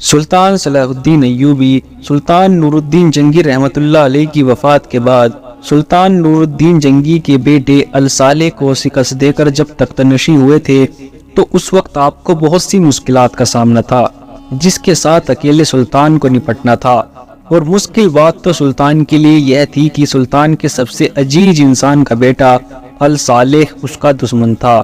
سلطان صلاح الدین ایوبی سلطان نور الدین جنگی رحمۃ اللہ علیہ کی وفات کے بعد سلطان نور الدین جنگی کے بیٹے الصالح کو شکست دے کر جب تخت نشین ہوئے تھے تو اس وقت آپ کو بہت سی مشکلات کا سامنا تھا جس کے ساتھ اکیلے سلطان کو نپٹنا تھا، اور مشکل بات تو سلطان کے لیے یہ تھی کہ سلطان کے سب سے عزیز انسان کا بیٹا الصالح اس کا دشمن تھا۔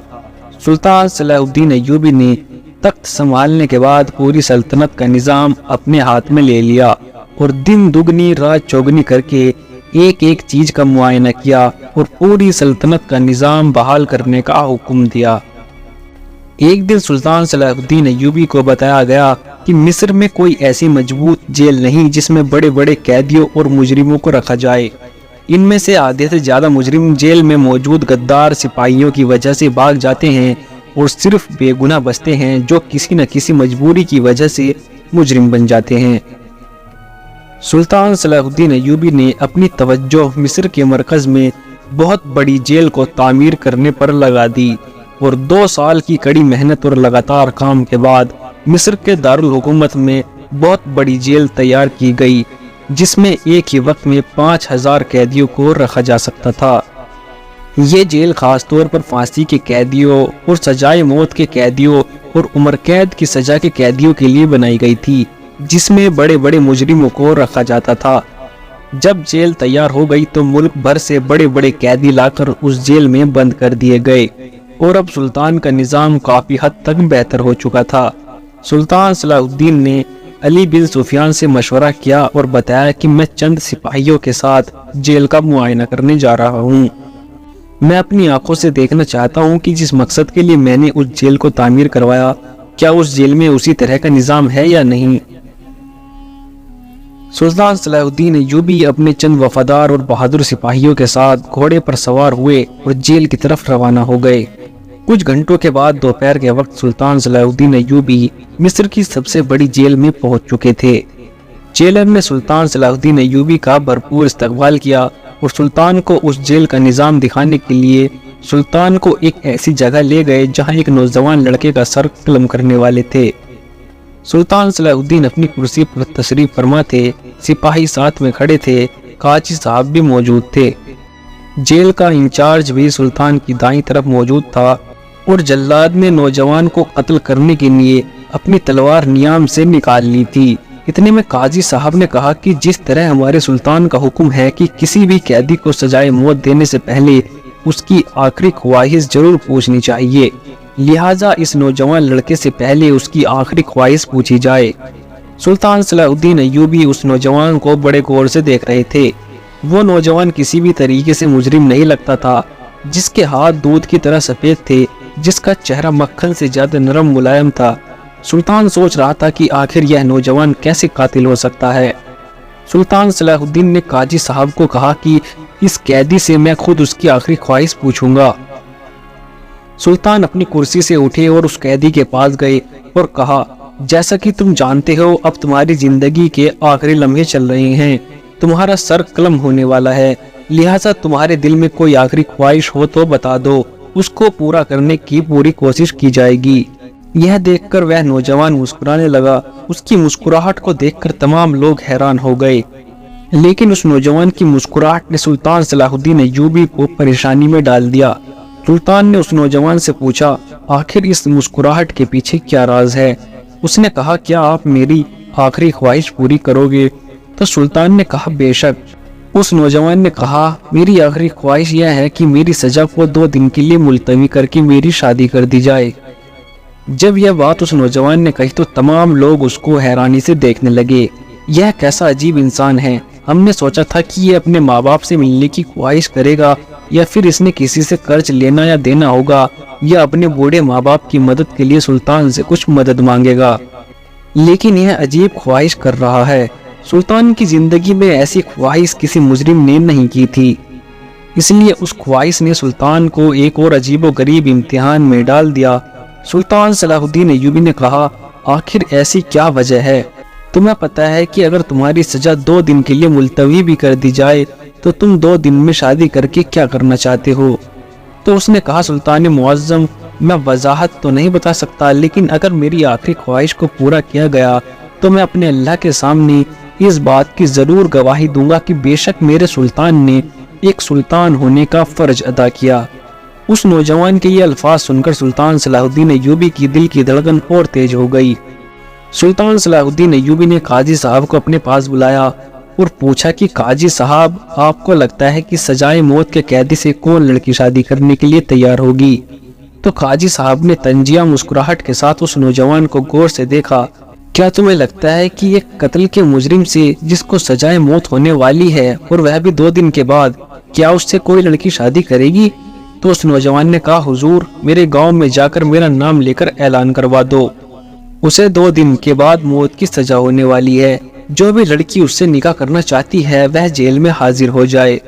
سلطان صلاح الدین ایوبی نے تخت سنبھالنے کے بعد پوری سلطنت کا نظام اپنے ہاتھ میں لے لیا اور دن دگنی رات چوگنی کر کے ایک ایک چیز کا معائنہ کیا اور پوری سلطنت کا نظام بحال کرنے کا حکم دیا۔ ایک دن سلطان صلاح الدین ایوبی کو بتایا گیا کہ مصر میں کوئی ایسی مضبوط جیل نہیں جس میں بڑے بڑے قیدیوں اور مجرموں کو رکھا جائے۔ ان میں سے آدھے سے زیادہ مجرم جیل میں موجود غدار سپاہیوں کی وجہ سے بھاگ جاتے ہیں اور صرف بے گناہ بچتے ہیں جو کسی نہ کسی مجبوری کی وجہ سے مجرم بن جاتے ہیں۔ سلطان صلاح الدین ایوبی نے اپنی توجہ مصر کے مرکز میں بہت بڑی جیل کو تعمیر کرنے پر لگا دی، اور 2 سال کی کڑی محنت اور لگاتار کام کے بعد مصر کے دارالحکومت میں بہت بڑی جیل تیار کی گئی جس میں ایک ہی وقت میں 5000 قیدیوں کو رکھا جا سکتا تھا۔ یہ جیل خاص طور پر پھانسی کے قیدیوں اور سزائے موت کے قیدیوں اور عمر قید کی سزا کے قیدیوں کے لیے بنائی گئی تھی، جس میں بڑے بڑے مجرموں کو رکھا جاتا تھا۔ جب جیل تیار ہو گئی تو ملک بھر سے بڑے بڑے قیدی لا کر اس جیل میں بند کر دیے گئے، اور اب سلطان کا نظام کافی حد تک بہتر ہو چکا تھا۔ سلطان صلاح الدین نے علی بن سفیان سے مشورہ کیا اور بتایا کہ میں چند سپاہیوں کے ساتھ جیل کا معائنہ کرنے جا رہا ہوں۔ میں اپنی آنکھوں سے دیکھنا چاہتا ہوں کہ جس مقصد کے لیے میں نے اس جیل کو تعمیر کروایا کیا اس جیل میں اسی طرح کا نظام ہے یا نہیں۔ سلطان صلاح الدین ایوبی اپنے چند وفادار اور بہادر سپاہیوں کے ساتھ گھوڑے پر سوار ہوئے اور جیل کی طرف روانہ ہو گئے۔ کچھ گھنٹوں کے بعد دوپہر کے وقت سلطان صلاح الدین ایوبی مصر کی سب سے بڑی جیل میں پہنچ چکے تھے۔ جیلر نے سلطان صلاح الدین ایوبی کا بھرپور استقبال کیا اور سلطان کو اس جیل کا نظام دکھانے کے لیے سلطان کو ایک ایسی جگہ لے گئے جہاں ایک نوجوان لڑکے کا سر قلم کرنے والے تھے۔ سلطان صلاح الدین اپنی کرسی پر تشریف فرما تھے، سپاہی ساتھ میں کھڑے تھے، قاضی صاحب بھی موجود تھے۔ جیل کا انچارج بھی سلطان کی دائیں طرف موجود تھا، اور جلاد نے نوجوان کو قتل کرنے کے لیے اپنی تلوار نیام سے نکال لی تھی۔ اتنے میں قاضی صاحب نے کہا کہ جس طرح ہمارے سلطان کا حکم ہے کہ کسی بھی قیدی کو سزائے موت دینے سے پہلے اس کی آخری خواہش ضرور پوچھنی چاہیے، لہٰذا اس نوجوان لڑکے سے پہلے اس کی آخری خواہش پوچھی جائے۔ سلطان صلاح الدین ایوبی اس نوجوان کو بڑے غور سے دیکھ رہے تھے۔ وہ نوجوان کسی بھی طریقے سے مجرم نہیں لگتا تھا، جس کے ہاتھ دودھ کی طرح سفید تھے، جس کا چہرہ مکھن سے زیادہ نرم ملائم تھا۔ سلطان سوچ رہا تھا کہ آخر یہ نوجوان کیسے قاتل ہو سکتا ہے۔ سلطان صلاح الدین نے قاضی صاحب کو کہا کہ اس قیدی سے میں خود اس کی آخری خواہش پوچھوں گا۔ سلطان اپنی کرسی سے اٹھے اور اس قیدی کے پاس گئے اور کہا، جیسا کہ تم جانتے ہو اب تمہاری زندگی کے آخری لمحے چل رہے ہیں، تمہارا سر قلم ہونے والا ہے، لہٰذا تمہارے دل میں کوئی آخری خواہش ہو تو بتا دو، اس کو پورا کرنے کی پوری کوشش کی جائے گی۔ یہ دیکھ کر وہ نوجوان مسکرانے لگا۔ اس کی مسکراہٹ کو دیکھ کر تمام لوگ حیران ہو گئے، لیکن اس نوجوان کی مسکراہٹ نے سلطان صلاح الدین ایوبی کو پریشانی میں ڈال دیا۔ سلطان نے اس نوجوان سے پوچھا، آخر اس مسکراہٹ کے پیچھے کیا راز ہے؟ اس نے کہا، کیا آپ میری آخری خواہش پوری کرو گے؟ تو سلطان نے کہا، بے شک۔ اس نوجوان نے کہا، میری آخری خواہش یہ ہے کہ میری سزا کو 2 دن کے لیے ملتوی کر کے میری شادی کر دی جائے۔ جب یہ بات اس نوجوان نے کہی تو تمام لوگ اس کو حیرانی سے دیکھنے لگے۔ یہ کیسا عجیب انسان ہے، ہم نے سوچا تھا کہ یہ اپنے ماں باپ سے ملنے کی خواہش کرے گا، یا پھر اس نے کسی سے قرض لینا یا دینا ہوگا، یا اپنے بوڑھے ماں باپ کی مدد کے لیے سلطان سے کچھ مدد مانگے گا، لیکن یہ عجیب خواہش کر رہا ہے۔ سلطان کی زندگی میں ایسی خواہش کسی مجرم نے نہیں کی تھی، اس لیے اس خواہش نے سلطان کو ایک اور عجیب و غریب امتحان میں ڈال دیا۔ سلطان صلاح الدین ایوبی نے کہا، آخر ایسی کیا وجہ ہے؟ تمہیں پتہ ہے کہ اگر تمہاری سزا 2 دن کے لیے ملتوی بھی کر دی جائے تو تم 2 دن میں شادی کر کے کیا کرنا چاہتے ہو؟ تو اس نے کہا، سلطان معظم، میں وضاحت تو نہیں بتا سکتا، لیکن اگر میری آخری خواہش کو پورا کیا گیا تو میں اپنے اللہ کے سامنے اس بات کی ضرور گواہی دوں گا کہ بے شک میرے سلطان نے ایک سلطان ہونے کا فرض ادا کیا۔ اس نوجوان کے یہ الفاظ سن کر سلطان صلاح الدین ایوبی کی دل کی دھڑکن اور تیز ہو گئی۔ سلطان صلاح الدین ایوبی نے قاضی صاحب کو اپنے پاس بلایا اور پوچھا کہ قاضی صاحب، آپ کو لگتا ہے کہ سزائے موت کے قیدی سے کون لڑکی شادی کرنے کے لیے تیار ہوگی؟ تو قاضی صاحب نے طنزیہ مسکراہٹ کے ساتھ اس نوجوان کو غور سے دیکھا۔ کیا تمہیں لگتا ہے کہ ایک قتل کے مجرم سے جس کو سزائے موت ہونے والی ہے اور وہ بھی 2 دن کے بعد، کیا اس سے کوئی لڑکی شادی کرے گی؟ تو اس نوجوان نے کہا، حضور، میرے گاؤں میں جا کر میرا نام لے کر اعلان کروا دو، اسے 2 دن کے بعد موت کی سزا ہونے والی ہے۔ جو بھی لڑکی اس سے نکاح کرنا چاہتی ہے وہ جیل میں حاضر ہو جائے۔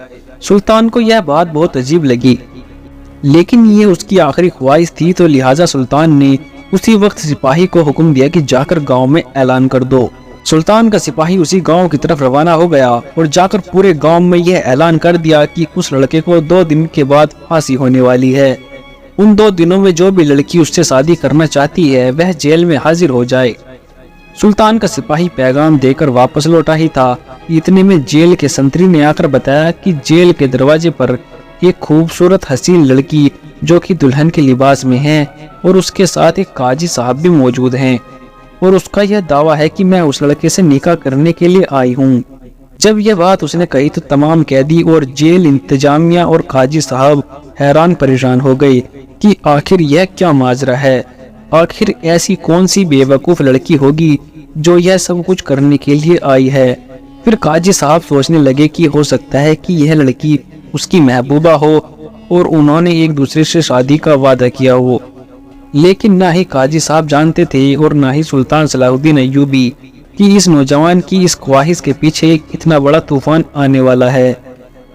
سلطان کو یہ بات بہت عجیب لگی، لیکن یہ اس کی آخری خواہش تھی، تو لہٰذا سلطان نے اسی وقت سپاہی کو حکم دیا کہ جا کر گاؤں میں اعلان کر دو۔ سلطان کا سپاہی اسی گاؤں کی طرف روانہ ہو گیا اور جا کر پورے گاؤں میں یہ اعلان کر دیا کہ اس لڑکے کو 2 دن کے بعد پھانسی ہونے والی ہے۔ ان 2 دنوں میں جو بھی لڑکی اس سے شادی کرنا چاہتی ہے وہ جیل میں حاضر ہو جائے۔ سلطان کا سپاہی پیغام دے کر واپس لوٹا ہی تھا، اتنے میں جیل کے سنتری نے آ کر بتایا کہ جیل کے دروازے پر ایک خوبصورت حسین لڑکی جو کہ دلہن کے لباس میں ہے اور اس کے ساتھ ایک قاضی صاحب بھی موجود ہیں، اور اس کا یہ دعویٰ ہے کہ میں اس لڑکے سے نکاح کرنے کے لیے آئی ہوں۔ جب یہ بات اس نے کہی تو تمام قیدی اور جیل انتظامیہ اور قاضی صاحب حیران پریشان ہو گئے کہ آخر یہ کیا ماجرا ہے، آخر ایسی کون سی بے وقوف لڑکی ہوگی جو یہ سب کچھ کرنے کے لیے آئی ہے۔ پھر قاضی صاحب سوچنے لگے کہ ہو سکتا ہے کہ یہ لڑکی اس کی محبوبہ ہو اور انہوں نے ایک دوسرے سے شادی کا وعدہ کیا ہو، لیکن نہ ہی قاضی صاحب جانتے تھے اور نہ ہی سلطان صلاح الدین ایوبی کہ اس نوجوان کی اس خواہش کے پیچھے ایک اتنا بڑا طوفان آنے والا ہے۔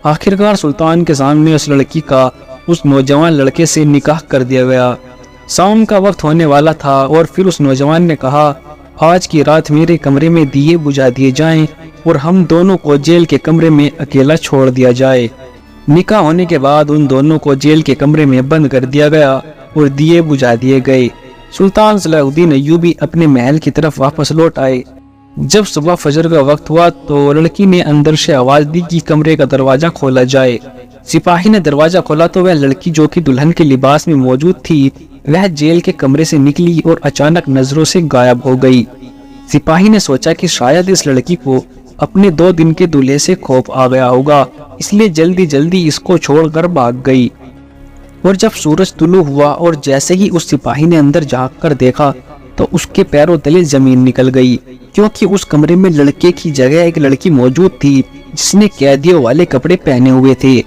آخرکار سلطان کے سامنے اس لڑکی کا اس نوجوان لڑکے سے نکاح کر دیا گیا۔ شام کا وقت ہونے والا تھا اور پھر اس نوجوان نے کہا، آج کی رات میرے کمرے میں دیے بجھا دیے جائیں اور ہم دونوں کو جیل کے کمرے میں اکیلا چھوڑ دیا جائے۔ نکاح ہونے کے بعد ان دونوں کو جیل کے کمرے میں بند کر دیا گیا اور دیے بجھا دیے گئے۔ سلطان صلاح الدین ایوبی اپنے محل کی طرف واپس لوٹ آئے۔ جب صبح فجر کا وقت ہوا تو لڑکی نے اندر سے آواز دی کہ کمرے کا دروازہ کھولا جائے۔ سپاہی نے دروازہ کھولا تو وہ لڑکی جو کہ دلہن کے لباس میں موجود تھی وہ جیل کے کمرے سے نکلی اور اچانک نظروں سے غائب ہو گئی۔ سپاہی نے سوچا کہ شاید اس لڑکی کو اپنے 2 دن کے دولہے سے خوف آ گیا ہوگا، اس لیے جلدی جلدی اس کو چھوڑ کر بھاگ گئی۔ اور جب سورج طلوع ہوا اور جیسے ہی اس سپاہی نے اندر جھانک کر دیکھا تو اس کے پیروں تلے زمین نکل گئی، کیونکہ اس کمرے میں لڑکے کی جگہ ایک لڑکی موجود تھی جس نے قیدیوں والے کپڑے پہنے ہوئے تھے،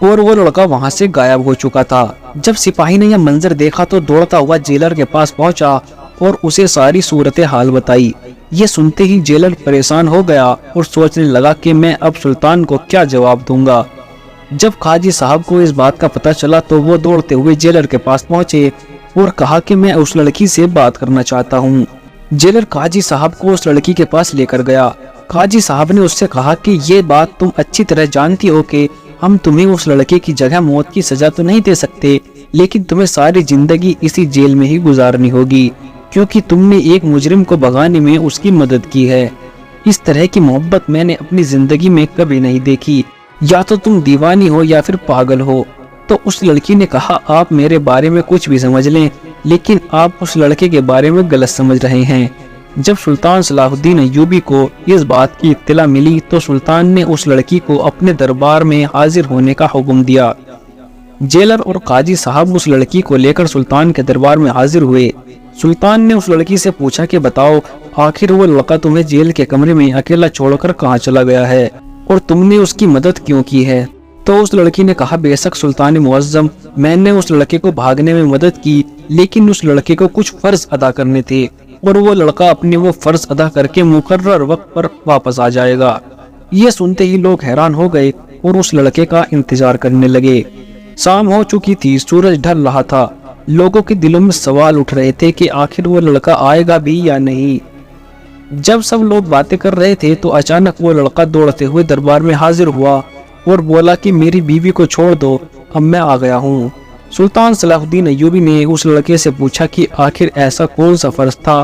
اور وہ لڑکا وہاں سے غائب ہو چکا تھا۔ جب سپاہی نے یہ منظر دیکھا تو دوڑتا ہوا جیلر کے پاس پہنچا اور اسے ساری صورتحال بتائی۔ یہ سنتے ہی جیلر پریشان ہو گیا اور سوچنے لگا کہ میں اب سلطان کو کیا جواب دوں گا۔ جب قاضی صاحب کو اس بات کا پتہ چلا تو وہ دوڑتے ہوئے جیلر کے پاس پہنچے اور کہا کہ میں اس لڑکی سے بات کرنا چاہتا ہوں۔ جیلر قاضی صاحب کو اس لڑکی کے پاس لے کر گیا۔ قاضی صاحب نے اس سے کہا کہ یہ بات تم اچھی طرح جانتی ہو کہ ہم تمہیں اس لڑکے کی جگہ موت کی سزا تو نہیں دے سکتے، لیکن تمہیں ساری زندگی اسی جیل میں ہی گزارنی ہوگی، کیونکہ تم نے ایک مجرم کو بھگانے میں اس کی مدد کی ہے۔ اس طرح کی محبت میں نے اپنی زندگی میں کبھی نہیں دیکھی، یا تو تم دیوانی ہو یا پھر پاگل ہو۔ تو اس لڑکی نے کہا، آپ میرے بارے میں کچھ بھی سمجھ لیں، لیکن آپ اس لڑکے کے بارے میں غلط سمجھ رہے ہیں۔ جب سلطان صلاح الدین ایوبی کو اس بات کی اطلاع ملی تو سلطان نے اس لڑکی کو اپنے دربار میں حاضر ہونے کا حکم دیا۔ جیلر اور قاضی صاحب اس لڑکی کو لے کر سلطان کے دربار میں حاضر ہوئے۔ سلطان نے اس لڑکی سے پوچھا کہ بتاؤ، آخر وہ لڑکا تمہیں جیل کے کمرے میں اکیلا چھوڑ کر کہاں چلا گیا ہے اور تم نے اس کی مدد کیوں کی ہے؟ تو اس لڑکی نے کہا، بے شک سلطان معظم، میں نے اس لڑکے کو بھاگنے میں مدد کی، لیکن اس لڑکے کو کچھ فرض ادا کرنے تھے اور وہ لڑکا اپنے وہ فرض ادا کر کے مقرر وقت پر واپس آ جائے گا۔ یہ سنتے ہی لوگ حیران ہو گئے اور اس لڑکے کا انتظار کرنے لگے۔ شام ہو چکی تھی، سورج ڈھل رہا تھا، لوگوں کے دلوں میں سوال اٹھ رہے تھے کہ آخر وہ لڑکا آئے گا بھی یا نہیں۔ جب سب لوگ باتیں کر رہے تھے تو اچانک وہ لڑکا دوڑتے ہوئے دربار میں حاضر ہوا اور بولا کہ میری بیوی کو چھوڑ دو، اب میں آ گیا ہوں۔ سلطان صلاح الدین ایوبی نے اس لڑکے سے پوچھا کہ آخر ایسا کون سا فرض تھا